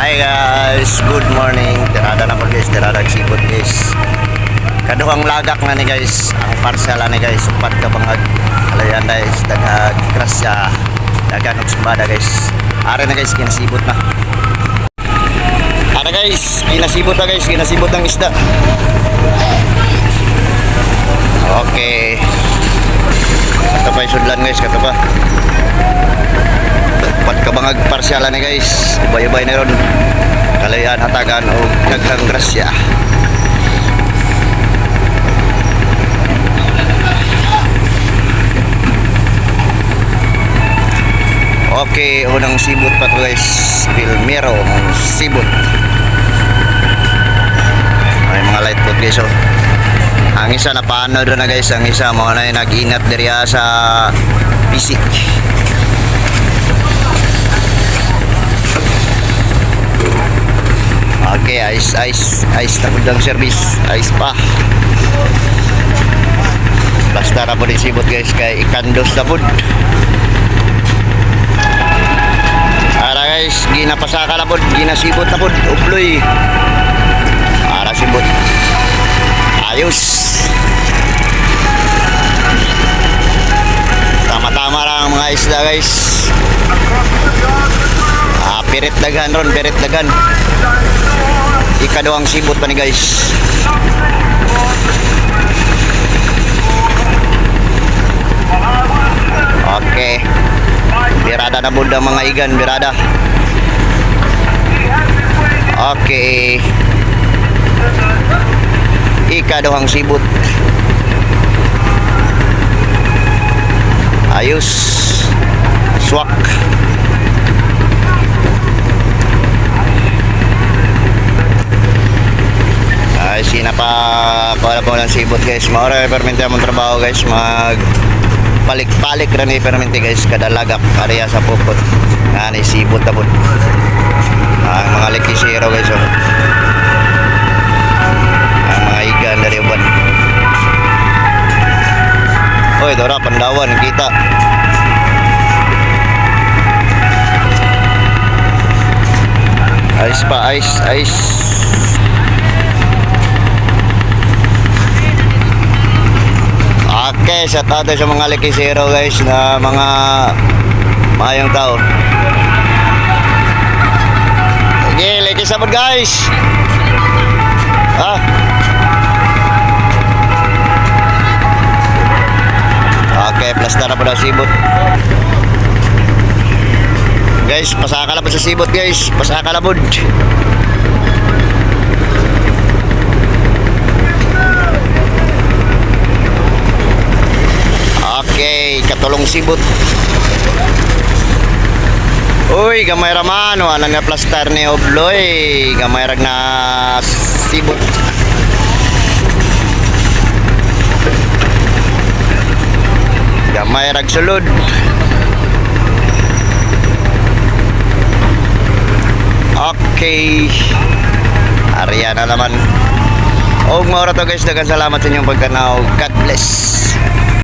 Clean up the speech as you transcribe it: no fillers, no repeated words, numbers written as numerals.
Hi guys, good morning. Tirada na po guys, tirada sipot guys. Kaduhang lagak na ni guys, ang parsela ni guys, upat ka bangag. Alayan guys, daghag grasya, dagan og sumbada guys. Are na guys, kinasibot na. Are guys, kinasibot na guys, kinasibot ng isda. Okay. Kato pa isudlan guys, kato pa. Upat ka bangag parsela ni guys, ubay-ubay na ron. Kalayan hatagan o daghang grasya. Okay, unang sibot pa to guys, Pilmero sibot. Ay mga light foot guys oh. Ang isa na paano doon na guys, ang isa mo na yung nag-ingat diriya sa pisik. Okay, ice na kudang service, ice pa. Basta na po din sibot guys, kay ikandos na po. Ara guys, ginapasaka na po, ginasibot na po, uploy. Ara sibot. Ayos. Tama-tama lang mga isda guys. Pirit dagan ron, pirit dagan. Ikaduhang sibot pa ni guys. Okay. Birada na bunda mga igan, birada. Okay. Ikaduhang sibot. Ayos. Swak. Ay, sinapa para po ng sibot guys. Maura permente among trabaho guys. Mag palik-palik rin ni permente guys. Kada lagak area sa pupot. Nga sibot na po. Ang mga likisero guys oh. Ang mga igan dari uban. Oy, dora Pandawan kita. Ice pa, ice. Okay, shout out sa mga likisero guys na mga mayang tao. Okay, likisabot guys. Okay, plasta na po daw sibot. Guys, pasaka na po sa sibot guys. Pasaka na po. Okay, katulong sibot. Uy, gamay raman. Wala nga plaster ni Obloy. Gamay rag na sibot. Gamay rag sulod. Okay. Ariya na naman. Og maura to guys, daghang salamat sa inyong pagtanaw. God bless.